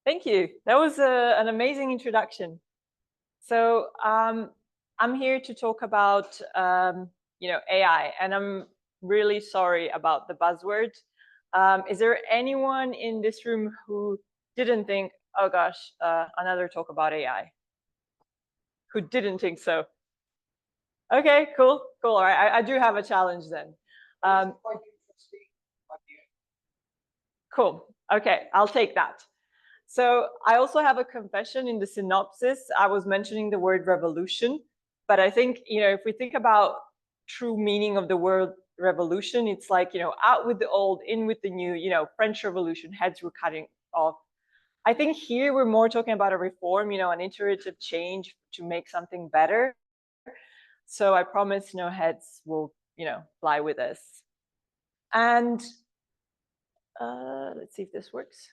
Thank you. That was an amazing introduction. So I'm here to talk about AI, and I'm really sorry about the buzzword. Is there anyone in this room who didn't think, oh gosh, another talk about AI? Who didn't think so? Okay, cool. All right, I do have a challenge then. Cool. Okay, I'll take that. So I also have a confession in the synopsis. I was mentioning the word revolution, but I think, if we think about true meaning of the word revolution, it's like, out with the old, in with the new, French Revolution, heads were cutting off. I think here we're more talking about a reform, an iterative change to make something better. So I promise, heads will, fly with us. And let's see if this works.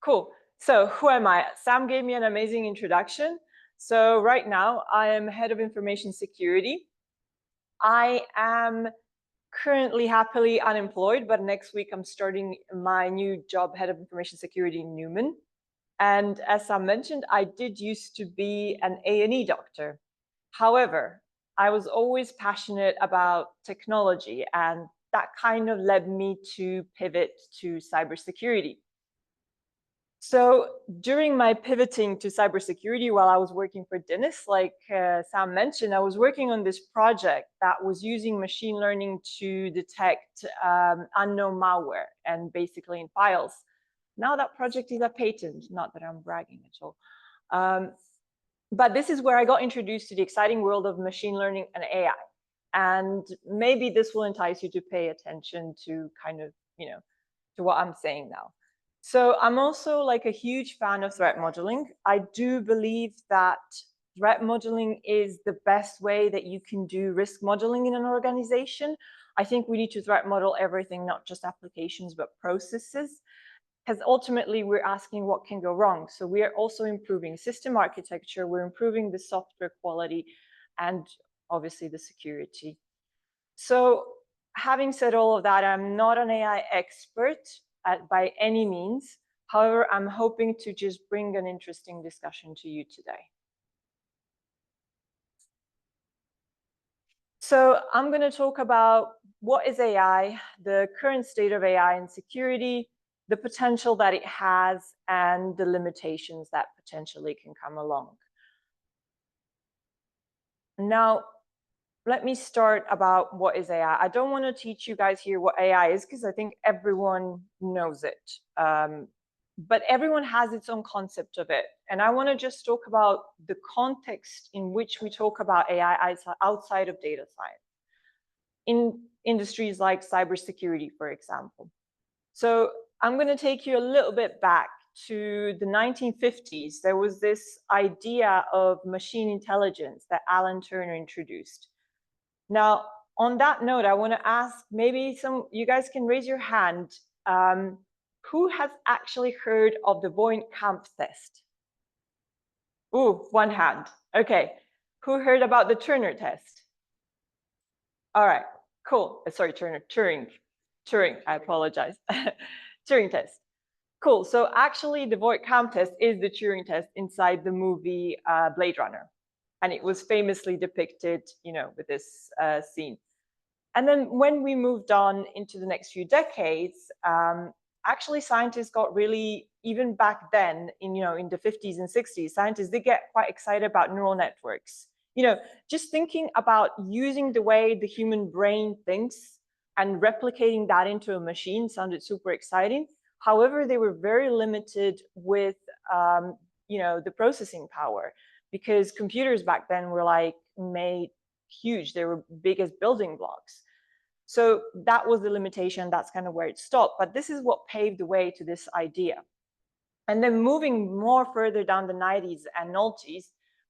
Cool. So who am I? Sam gave me an amazing introduction. So right now I am head of information security. I am currently happily unemployed, but next week I'm starting my new job, head of information security in Newman. And as Sam mentioned, I did used to be an A&E doctor. However, I was always passionate about technology, and that kind of led me to pivot to cybersecurity. So during my pivoting to cybersecurity while I was working for Dennis, like Sam mentioned, I was working on this project that was using machine learning to detect unknown malware and basically in files. Now that project is a patent, not that I'm bragging at all. But this is where I got introduced to the exciting world of machine learning and AI. And maybe this will entice you to pay attention to kind of, to what I'm saying now. So I'm also like a huge fan of threat modeling. I do believe that threat modeling is the best way that you can do risk modeling in an organization. I think we need to threat model everything, not just applications, but processes, because ultimately we're asking what can go wrong. So we are also improving system architecture, we're improving the software quality, and obviously the security. So having said all of that, I'm not an AI expert by any means. However, I'm hoping to just bring an interesting discussion to you today. So I'm going to talk about what is AI, the current state of AI and security, the potential that it has, and the limitations that potentially can come along. Now, let me start about what is AI. I don't want to teach you guys here what AI is because I think everyone knows it. But everyone has its own concept of it. And I want to just talk about the context in which we talk about AI outside of data science, in industries like cybersecurity, for example. So I'm going to take you a little bit back to the 1950s. There was this idea of machine intelligence that Alan Turing introduced. Now, on that note, I want to ask, maybe you guys can raise your hand. Who has actually heard of the Voigt-Kampff test? Ooh, one hand. Okay. Who heard about the Turner test? All right, cool. Sorry, Turing, I apologize. Turing test. Cool. So actually, the Voigt-Kampff test is the Turing test inside the movie Blade Runner. And it was famously depicted, with this scene. And then when we moved on into the next few decades, actually scientists got really, even back then, in the 50s and 60s, scientists did get quite excited about neural networks. Just thinking about using the way the human brain thinks and replicating that into a machine sounded super exciting. However, they were very limited with, the processing power, because computers back then were like made huge. They were big as building blocks. So that was the limitation. That's kind of where it stopped. But this is what paved the way to this idea. And then moving more further down the 90s and noughties,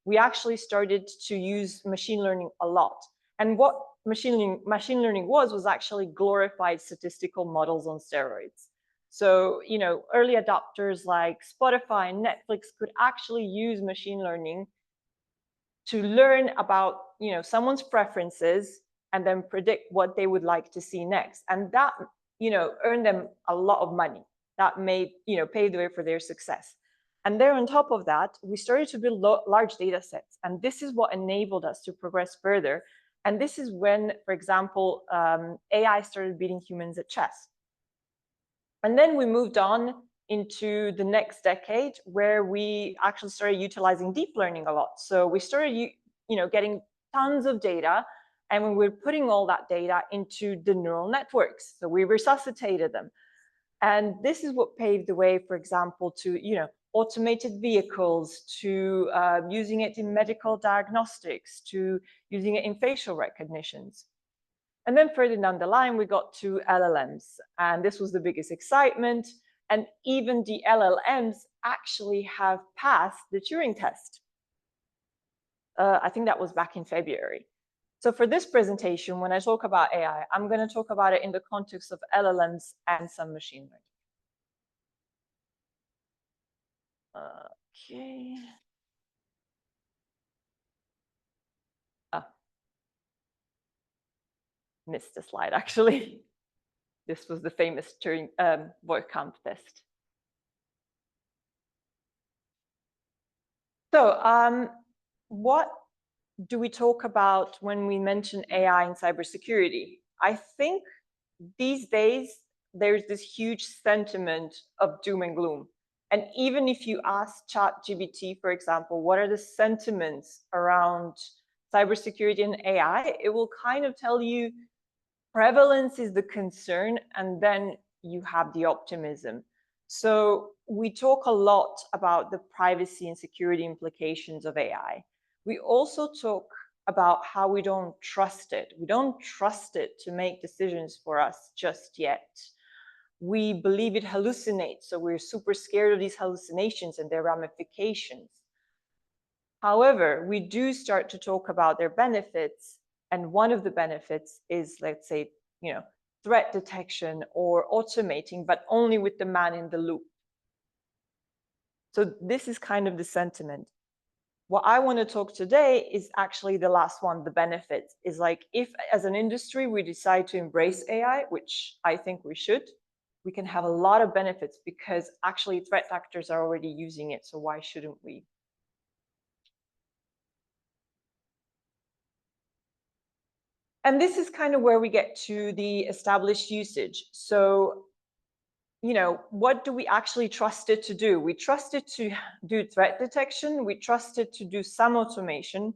we actually started to use machine learning a lot. And what machine learning was actually glorified statistical models on steroids. So, early adopters like Spotify and Netflix could actually use machine learning to learn about, someone's preferences and then predict what they would like to see next. And that, earned them a lot of money. that made, paved the way for their success. And there on top of that, we started to build large data sets. And this is what enabled us to progress further. And this is when, for example, AI started beating humans at chess. And then we moved on into the next decade where we actually started utilizing deep learning a lot. So we started, getting tons of data, and we were putting all that data into the neural networks. So we resuscitated them. And this is what paved the way, for example, to, automated vehicles, to using it in medical diagnostics, to using it in facial recognitions. And then further down the line, we got to LLMs. And this was the biggest excitement. And even the LLMs actually have passed the Turing test. I think that was back in February. So for this presentation, when I talk about AI, I'm going to talk about it in the context of LLMs and some machine learning. Okay. Missed a slide, actually. This was the famous Turing word count test. So what do we talk about when we mention AI in cybersecurity? I think these days, there's this huge sentiment of doom and gloom. And even if you ask ChatGPT, for example, what are the sentiments around cybersecurity and AI, it will kind of tell you prevalence is the concern, and then you have the optimism. So we talk a lot about the privacy and security implications of AI. We also talk about how we don't trust it. We don't trust it to make decisions for us just yet. We believe it hallucinates, so we're super scared of these hallucinations and their ramifications. However, we do start to talk about their benefits, and one of the benefits is, let's say, threat detection or automating, but only with the man in the loop. So this is kind of the sentiment. What I want to talk today is actually the last one, the benefits, is like if as an industry we decide to embrace AI, which I think we should, we can have a lot of benefits because actually threat actors are already using it. So why shouldn't we? And this is kind of where we get to the established usage. So, what do we actually trust it to do? We trust it to do threat detection, we trust it to do some automation,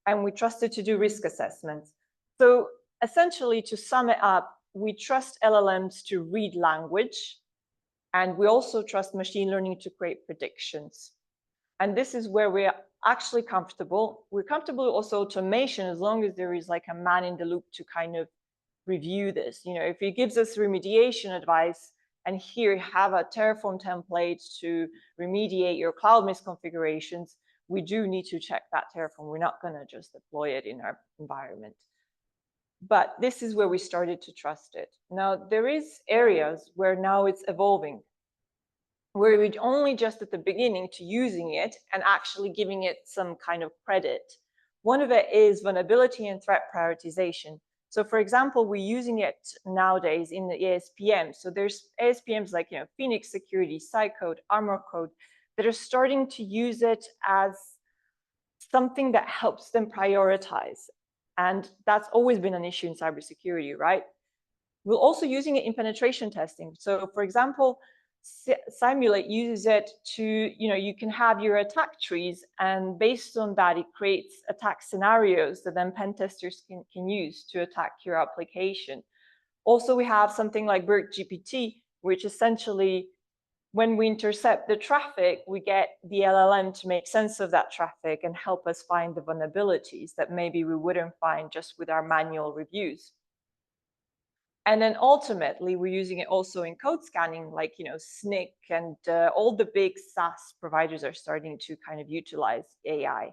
and we trust it to do risk assessments. So essentially, to sum it up, we trust LLMs to read language, and we also trust machine learning to create predictions. And this is where we're actually comfortable. We're comfortable also automation as long as there is like a man in the loop to kind of review this. If it gives us remediation advice, and here you have a Terraform template to remediate your cloud misconfigurations, we do need to check that Terraform. We're not going to just deploy it in our environment. But this is where we started to trust it. Now, there is areas where now it's evolving, where we're only just at the beginning to using it and actually giving it some kind of credit. One of it is vulnerability and threat prioritization. So for example, we're using it nowadays in the ASPM. So there's ASPMs like, Phoenix Security, Cycode, Armor Code, that are starting to use it as something that helps them prioritize. And that's always been an issue in cybersecurity, right? We're also using it in penetration testing. So for example, Simulate uses it to, you can have your attack trees, and based on that, it creates attack scenarios that then pen testers can use to attack your application. Also, we have something like Verge GPT, which essentially, when we intercept the traffic, we get the LLM to make sense of that traffic and help us find the vulnerabilities that maybe we wouldn't find just with our manual reviews. And then ultimately, we're using it also in code scanning, like, SNCC, and all the big SaaS providers are starting to kind of utilize AI.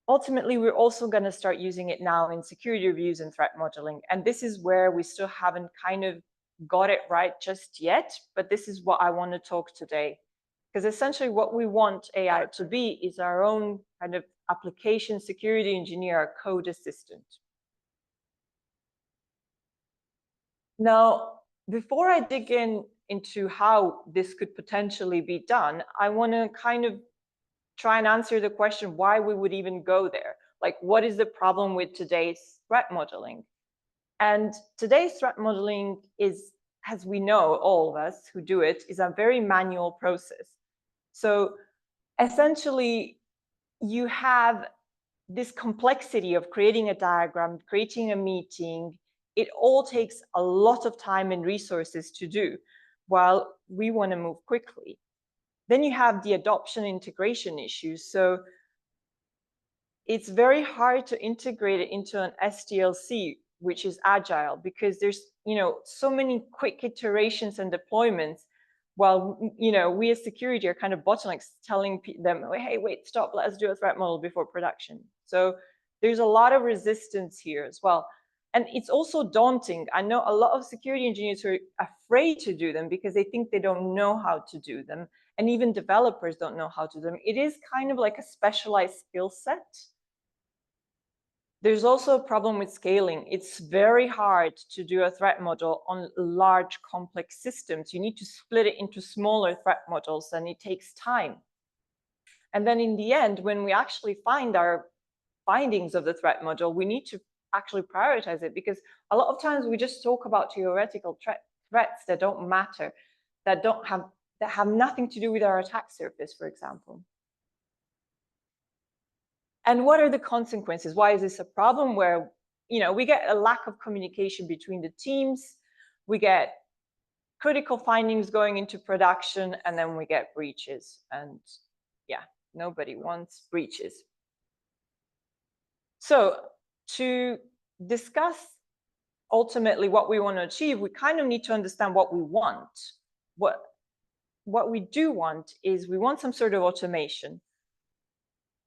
Ultimately, we're also going to start using it now in security reviews and threat modeling. And this is where we still haven't kind of got it right just yet, but this is what I want to talk today. Because essentially what we want AI to be is our own kind of application security engineer, our code assistant. Now, before I dig into how this could potentially be done, I want to kind of try and answer the question why we would even go there. Like, what is the problem with today's threat modeling? And today's threat modeling is, as we know, all of us who do it, is a very manual process. So essentially, you have this complexity of creating a diagram, creating a meeting. It all takes a lot of time and resources to do, while we want to move quickly. Then you have the adoption integration issues. So it's very hard to integrate it into an SDLC, which is agile, because there's, you know, so many quick iterations and deployments, while, you know, we as security are kind of bottlenecks, telling them, hey, wait, stop, let's do a threat model before production. So there's a lot of resistance here as well. And it's also daunting. I know a lot of security engineers who are afraid to do them because they think they don't know how to do them. And even developers don't know how to do them. It is kind of like a specialized skill set. There's also a problem with scaling. It's very hard to do a threat model on large, complex systems. You need to split it into smaller threat models, and it takes time. And then in the end, when we actually find our findings of the threat model, we need to actually prioritize it, because a lot of times we just talk about theoretical threats that don't matter, that have nothing to do with our attack surface, for example. And what are the consequences? Why is this a problem? Where, you know, we get a lack of communication between the teams, we get critical findings going into production, and then we get breaches. And yeah, nobody wants breaches. So to discuss ultimately what we want to achieve, we kind of need to understand what we want. What we do want is we want some sort of automation.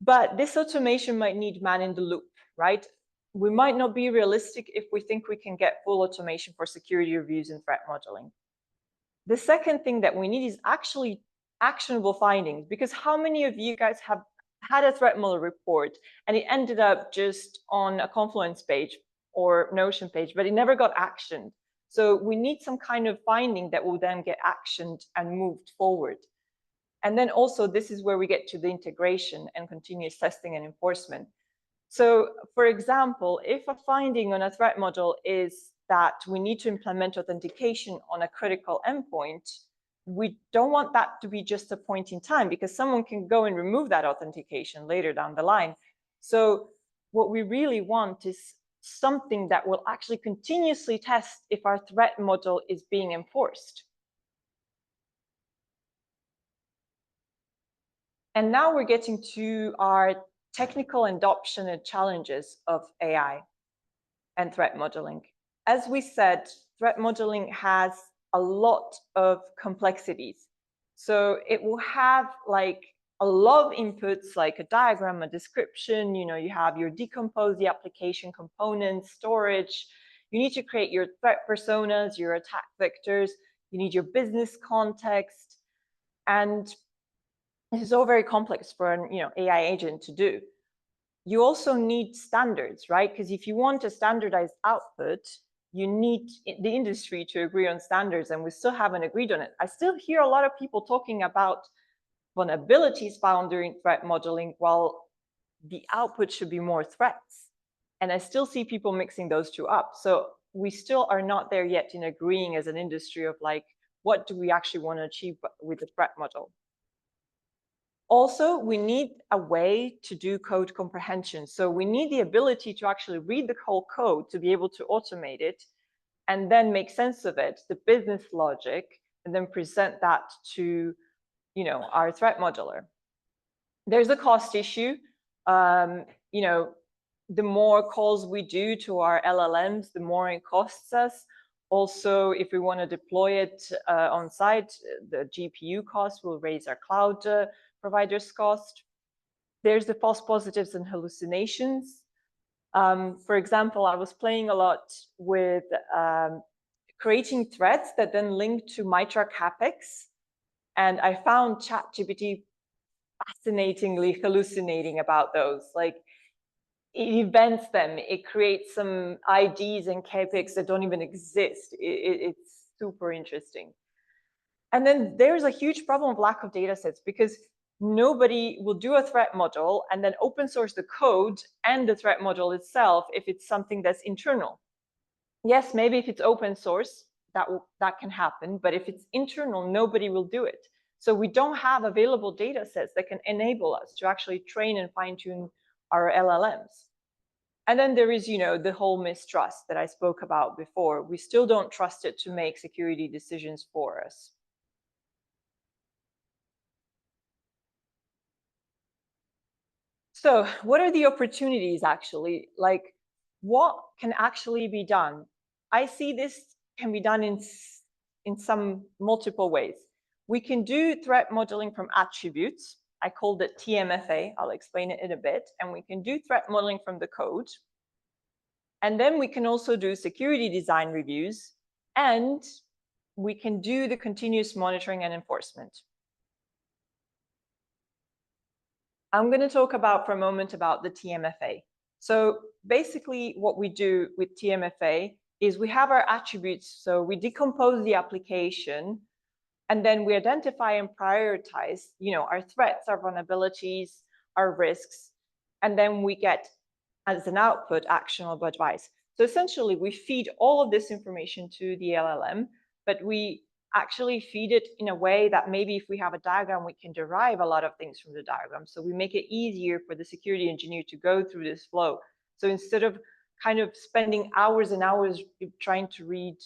But this automation might need man in the loop, right? We might not be realistic if we think we can get full automation for security reviews and threat modeling. The second thing that we need is actually actionable findings, because how many of you guys have had a threat model report and it ended up just on a Confluence page or Notion page, but it never got actioned? So we need some kind of finding that will then get actioned and moved forward. And then also, this is where we get to the integration and continuous testing and enforcement. So for example, if a finding on a threat model is that we need to implement authentication on a critical endpoint, we don't want that to be just a point in time, because someone can go and remove that authentication later down the line. So what we really want is something that will actually continuously test if our threat model is being enforced. And now we're getting to our technical adoption and challenges of AI and threat modeling. As we said, threat modeling has a lot of complexities. So it will have like a lot of inputs, like a diagram, a description, you know, you have your decompose the application components, storage, you need to create your threat personas, your attack vectors, you need your business context, and this is all very complex for an AI agent to do. You also need standards, right? Because if you want a standardized output, you need the industry to agree on standards, and we still haven't agreed on it. I still hear a lot of people talking about vulnerabilities found during threat modeling, while the output should be more threats. And I still see people mixing those two up. So we still are not there yet in agreeing as an industry of like, what do we actually want to achieve with the threat model? Also, we need a way to do code comprehension. So we need the ability to actually read the whole code to be able to automate it and then make sense of it, the business logic, and then present that to our threat modeler. There's a cost issue. The more calls we do to our LLMs, the more it costs us. Also, if we want to deploy it on site, the GPU cost will raise our cloud provider's cost. There's the false positives and hallucinations. For example, I was playing a lot with creating threats that then link to Mitra CapEx, and I found ChatGPT fascinatingly hallucinating about those. Like, it invents them, it creates some IDs and CapEx that don't even exist. It's super interesting. And then there's a huge problem of lack of data sets, because nobody will do a threat model and then open source the code and the threat model itself if it's something that's internal. Yes, maybe if it's open source, that can happen, but if it's internal, nobody will do it. So we don't have available data sets that can enable us to actually train and fine-tune our LLMs. And then there is, the whole mistrust that I spoke about before. We still don't trust it to make security decisions for us. So what are the opportunities actually? Like, what can actually be done? I see this can be done in some multiple ways. We can do threat modeling from attributes. I called it TMFA. I'll explain it in a bit. And we can do threat modeling from the code. And then we can also do security design reviews, and we can do the continuous monitoring and enforcement. I'm going to talk for a moment about the TMFA. So basically what we do with TMFA is we have our attributes. So we decompose the application, and then we identify and prioritize, our threats, our vulnerabilities, our risks, and then we get, as an output, actionable advice. So essentially, we feed all of this information to the LLM, but we actually feed it in a way that maybe if we have a diagram, we can derive a lot of things from the diagram. So we make it easier for the security engineer to go through this flow. So instead of kind of spending hours and hours trying to read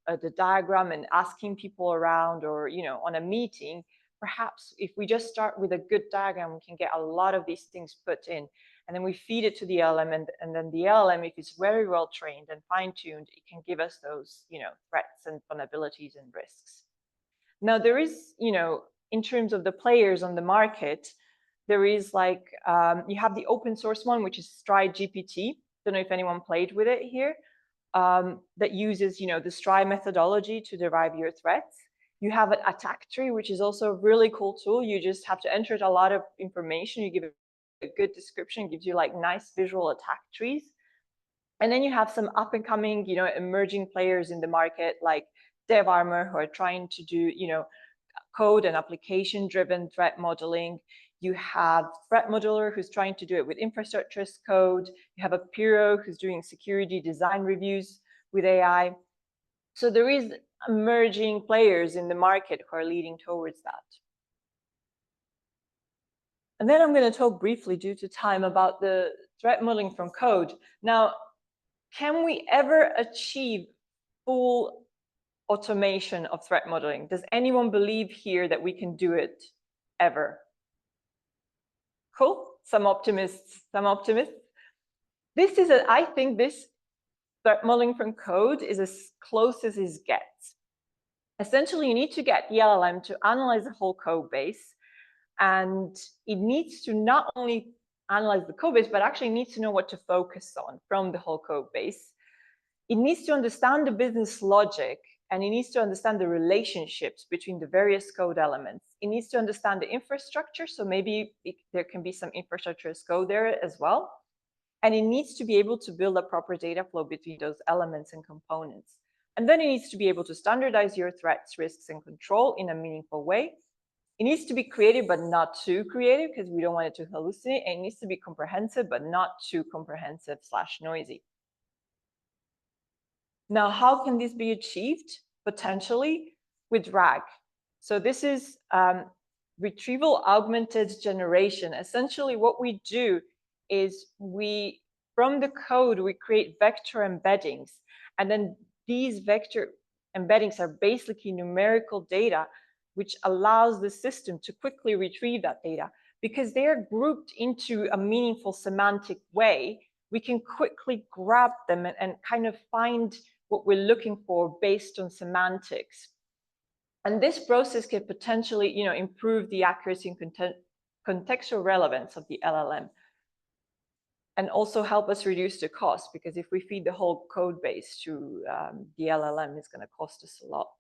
the diagram and asking people around, or on a meeting, perhaps if we just start with a good diagram, we can get a lot of these things put in, and then we feed it to the LLM, and then the LLM, if it's very well trained and fine-tuned, it can give us those threats and vulnerabilities and risks. Now there is, in terms of the players on the market, there is like you have the open source one, which is Stride GPT. Don't know if anyone played with it here. That uses, the Stride methodology to derive your threats. You have an attack tree, which is also a really cool tool. You just have to enter a lot of information. You give a good description, gives you like nice visual attack trees. And then you have some up and coming, emerging players in the market like DevArmor, who are trying to do, code and application driven threat modeling. You have Threat Modeler, who's trying to do it with infrastructure as code. You have Apiro, who's doing security design reviews with AI. So there is emerging players in the market who are leading towards that. And then I'm going to talk briefly, due to time, about the threat modeling from code. Now, can we ever achieve full automation of threat modeling? Does anyone believe here that we can do it ever? Cool. Some optimists. This is I think this threat modeling from code is as close as it gets. Essentially, you need to get the LLM to analyze the whole code base, and it needs to not only analyze the code base, but actually needs to know what to focus on from the whole code base. It needs to understand the business logic, and it needs to understand the relationships between the various code elements. It needs to understand the infrastructure, so maybe there can be some infrastructure as code there as well. And it needs to be able to build a proper data flow between those elements and components. And then it needs to be able to standardize your threats, risks, and control in a meaningful way. It needs to be creative, but not too creative, because we don't want it to hallucinate. And it needs to be comprehensive, but not too comprehensive / noisy. Now, how can this be achieved? Potentially with RAG. So this is retrieval augmented generation. Essentially, what we do is from the code, we create vector embeddings. And then these vector embeddings are basically numerical data, which allows the system to quickly retrieve that data. Because they are grouped into a meaningful semantic way, we can quickly grab them and kind of find what we're looking for based on semantics. And this process can potentially, improve the accuracy and contextual relevance of the LLM, and also help us reduce the cost, because if we feed the whole code base to the LLM, it's going to cost us a lot.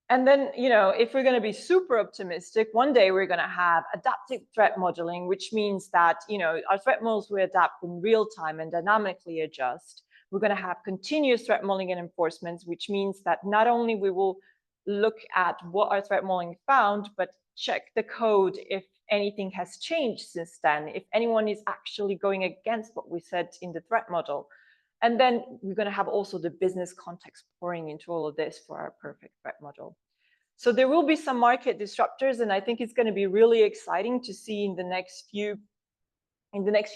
And then, if we're going to be super optimistic, one day we're going to have adaptive threat modeling, which means that, our threat models will adapt in real time and dynamically adjust. We're going to have continuous threat modeling and enforcement, which means that not only we will look at what our threat modeling found, but check the code if anything has changed since then, if anyone is actually going against what we said in the threat model. And then we're going to have also the business context pouring into all of this for our perfect threat model. So there will be some market disruptors, and I think it's going to be really exciting to see in the next few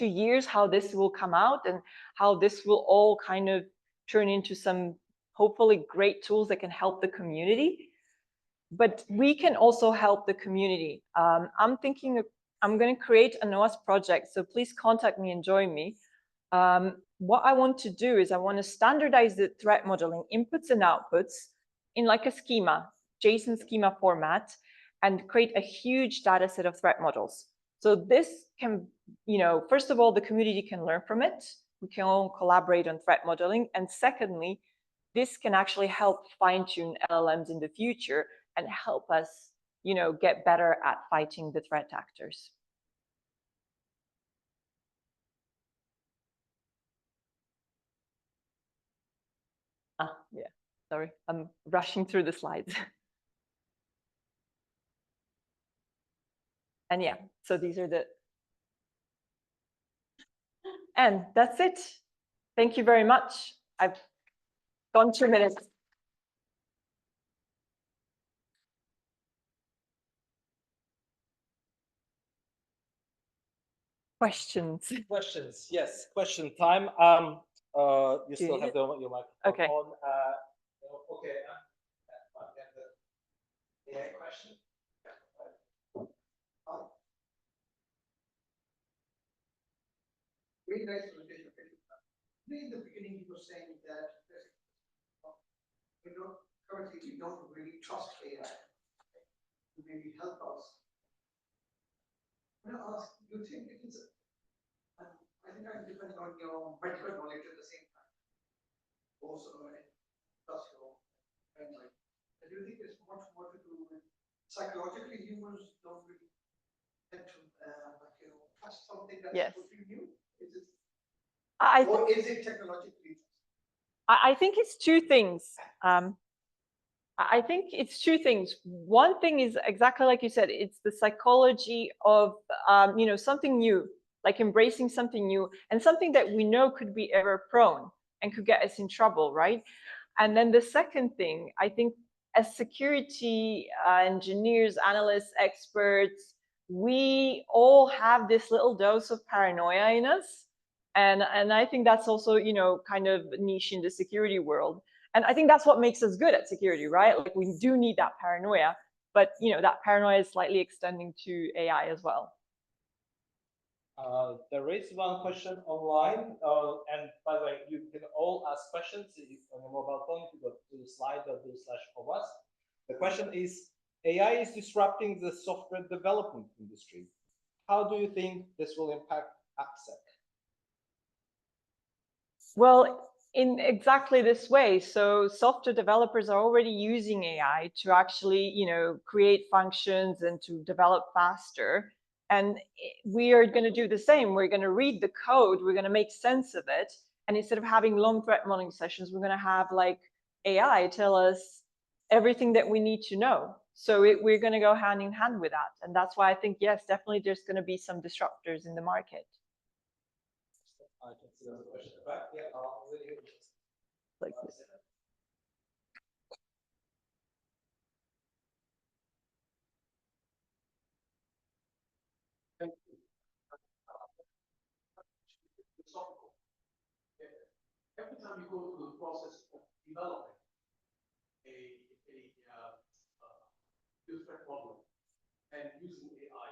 years how this will come out and how this will all kind of turn into some hopefully great tools that can help the community. But we can also help the community. I'm thinking I'm going to create an OWASP project, so please contact me and join me. What I want to do is I want to standardize the threat modeling inputs and outputs in like a schema, JSON schema format, and create a huge data set of threat models. So this can, first of all, the community can learn from it. We can all collaborate on threat modeling. And secondly, this can actually help fine-tune LLMs in the future and help us, get better at fighting the threat actors. Yeah, sorry, I'm rushing through the slides. And yeah, so these are and that's it. Thank you very much. I've gone 2 minutes. Questions? Questions, yes, question time. You still have your microphone okay. on. Okay. AI question? Really nice presentation. In the beginning, you were saying that currently we don't really trust AI to maybe help us. I'm going to ask, do you think it is? I think I'm depending on your medical knowledge at the same time. Also, industrial and like, do you think it's much more to do with psychologically humans don't really tend to trust something that's totally new? Is it? Or is it technologically? I think it's two things. I think it's two things. One thing is exactly like you said, it's the psychology of, something new, like embracing something new and something that we know could be error prone and could get us in trouble, right? And then the second thing, I think as security engineers, analysts, experts, we all have this little dose of paranoia in us. And I think that's also, kind of niche in the security world. And I think that's what makes us good at security, right? Like we do need that paranoia, but that paranoia is slightly extending to AI as well. There is one question online, and by the way, you can all ask questions on your mobile phone. If you go to the slide.do/OWASP. The question is, AI is disrupting the software development industry. How do you think this will impact AppSec? Well, in exactly this way. So software developers are already using AI to actually, create functions and to develop faster. And we are going to do the same. We're going to read the code. We're going to make sense of it. And instead of having long threat modeling sessions, we're going to have like AI tell us everything that we need to know. So we're going to go hand in hand with that. And that's why I think, yes, definitely there's going to be some disruptors in the market. I can see another question. Right? Yeah, really like this. Every time you go through the process of developing a threat model and using AI,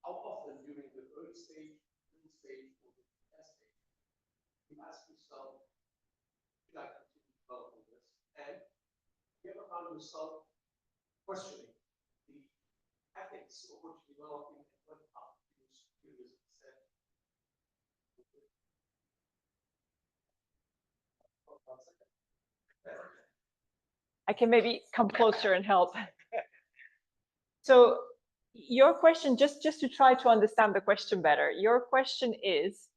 how often during the early stage, middle stage, or the test stage, you ask yourself, should I continue developing this? And you ever found yourself questioning the ethics of what you're developing and what up to your superiors said? I can maybe come closer and help. So your question, just to try to understand the question better, your question is,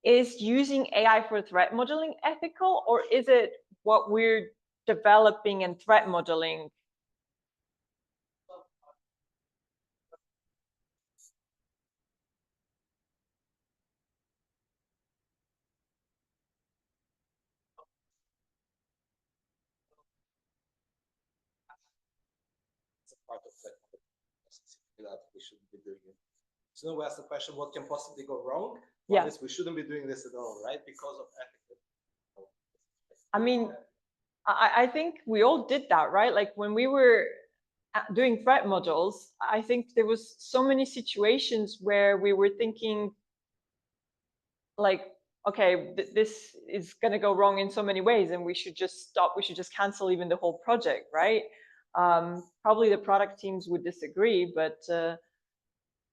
is using AI for threat modeling ethical, or is it what we're developing and threat modeling? It's a part of that we shouldn't be doing it. So then we ask the question, what can possibly go wrong? Yeah. We shouldn't be doing this at all, right? Because of ethical. I mean, I think we all did that, right? Like when we were doing threat models, I think there was so many situations where we were thinking like, okay, this is going to go wrong in so many ways and we should just stop, we should just cancel even the whole project, right? Probably the product teams would disagree, but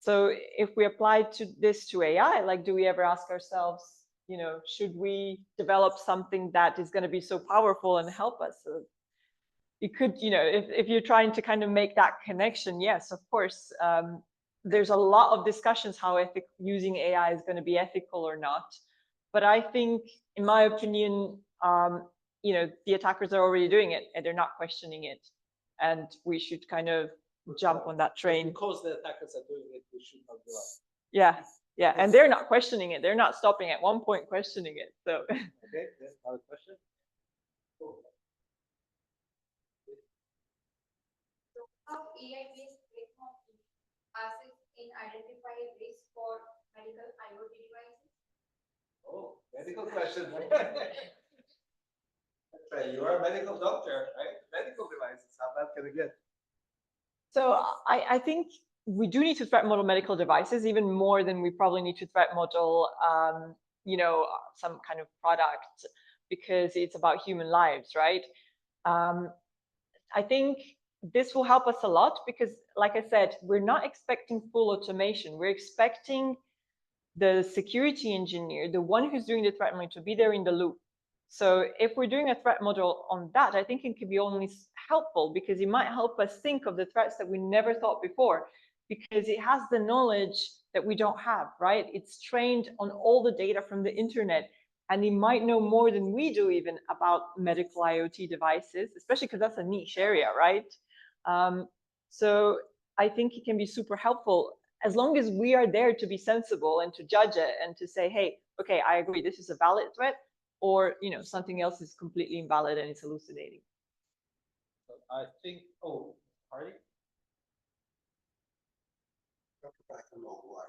so if we apply this to AI, like, do we ever ask ourselves, you know, should we develop something that is going to be so powerful and help us? So you could, you know, if you're trying to kind of make that connection, yes, of course, there's a lot of discussions how using AI is going to be ethical or not. But I think, in my opinion, you know, the attackers are already doing it and they're not questioning it. And we should kind of jump on that train. Because the attackers are doing it, we should not give up. Yeah, yeah, and they're not questioning it. They're not stopping at one point questioning it. So. Okay, another question. Cool. How AI-based platform assists in identifying risk for medical IoT devices? Oh, medical question. You are a medical doctor, right? Medical devices, how bad can it get? So I think we do need to threat model medical devices even more than we probably need to threat model, you know, some kind of product, because it's about human lives, right? I think this will help us a lot because, like I said, we're not expecting full automation. We're expecting the security engineer, the one who's doing the threat modeling, to be there in the loop. So if we're doing a threat model on that, I think it could be only helpful because it might help us think of the threats that we never thought before, because it has the knowledge that we don't have, right? It's trained on all the data from the internet, and it might know more than we do even about medical IoT devices, especially because that's a niche area, right? So I think it can be super helpful as long as we are there to be sensible and to judge it and to say, hey, okay, I agree, this is a valid threat, or, you know, something else is completely invalid and it's hallucinating. I think, oh, Hardy? Back a long way.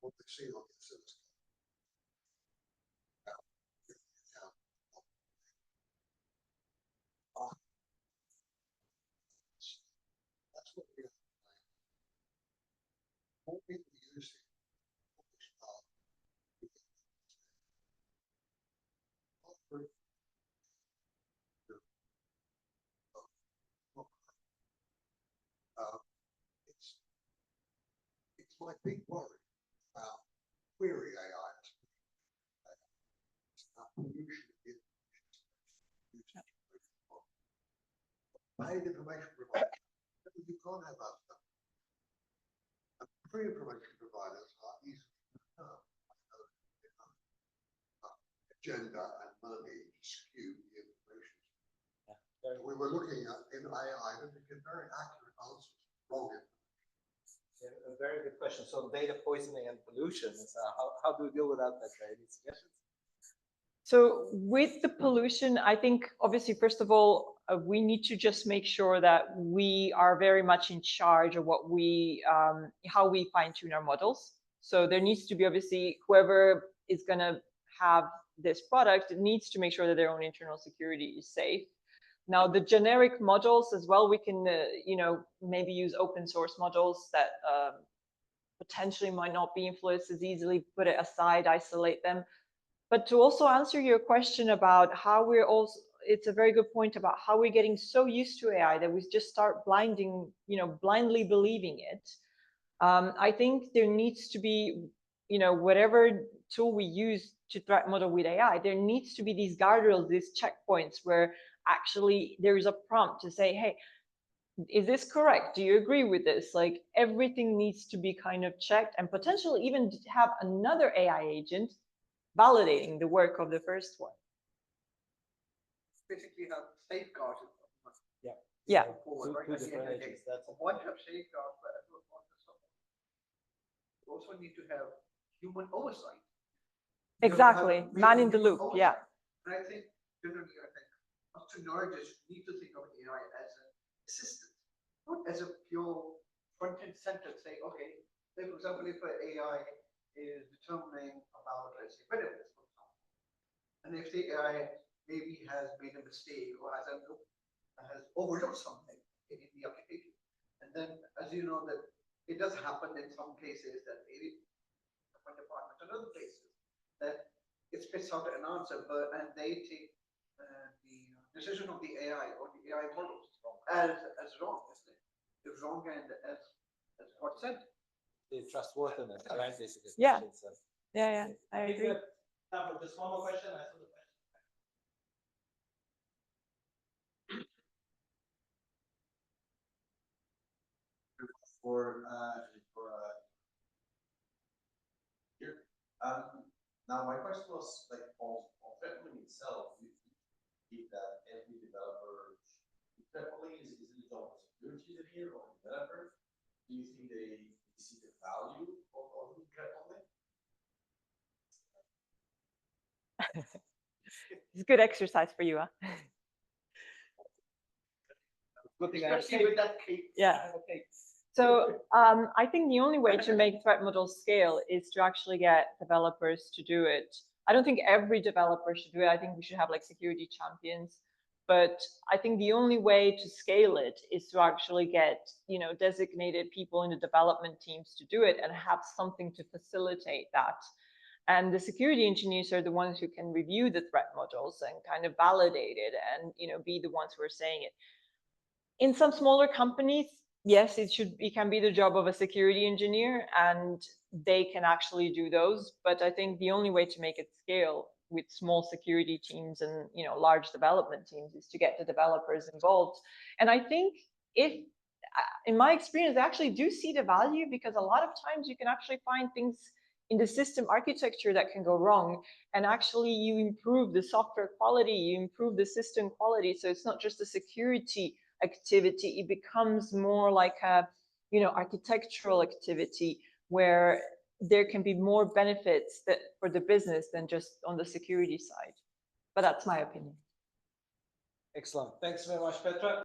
What they see on the system. That's what we have. More people use it. It's my big worry about query AI. Paid information providers, you can't have that stuff. And free information providers are easy agenda and money to skew the information. Yeah. We were looking at in AI that we get very accurate answers, wrong information. Yeah, a very good question. So data poisoning and pollution is how do we deal with that? Any suggestions? So with the pollution, I think obviously, first of all, we need to just make sure that we are very much in charge of what we, how we fine tune our models. So there needs to be obviously whoever is going to have this product needs to make sure that their own internal security is safe. Now the generic models as well, we can, you know, maybe use open source models that potentially might not be influenced as easily, put it aside, isolate them. But to also answer your question about how we're also, it's a very good point about how we're getting so used to AI that we just start blinding, you know, blindly believing it. I think there needs to be, you know, whatever tool we use to threat model with AI, there needs to be these guardrails, these checkpoints where actually there is a prompt to say, hey, Is this correct? Do you agree with this? Like everything needs to be kind of checked and potentially even have another AI agent validating the work of the first one. Basically have safeguards. Yeah. Yeah. Forward, right? Two At the end different of the day. agents, that's One have safeguards, but you also need to have human oversight. You have to have Exactly. real Man in the human loop. oversight. Yeah. And I think generally, entrepreneurs need to think of AI as an assistant, not as a pure front-end center. Say, okay, say for example, if an AI is determining about, let's say, benefits, for example, and if the AI maybe has made a mistake or has overlooked something in the application, and then, as you know, that it does happen in some cases that maybe one department and other places that it spits out an answer, and they take the decision of the AI or the AI models as wrong, isn't it? It's wrong and as what said. the trustworthiness, right? Basically. Yeah. So, Yeah. I think we agree. have time for just one more question. I saw the question. For here. Now my question was like on threat-modeling itself. You think that every developer threat-modeling is it a job of security engineer or developer? Do you think they see the value of threat-modeling? It's good exercise for you, huh? Good thing Especially with that cake. Yeah. Okay. So I think the only way to make threat models scale is to actually get developers to do it. I don't think every developer should do it. I think we should have like security champions. But I think the only way to scale it is to actually get, designated people in the development teams to do it and have something to facilitate that. And the security engineers are the ones who can review the threat models and kind of validate it and, be the ones who are saying it. In some smaller companies, yes, it can be the job of a security engineer and they can actually do those. But I think the only way to make it scale with small security teams and, large development teams is to get the developers involved. And I think in my experience, I actually do see the value because a lot of times you can actually find things in the system architecture that can go wrong. And actually you improve the software quality, you improve the system quality. So it's not just a security activity, it becomes more like a architectural activity where there can be more benefits for the business than just on the security side. But that's my opinion. Excellent. Thanks very much, Petra.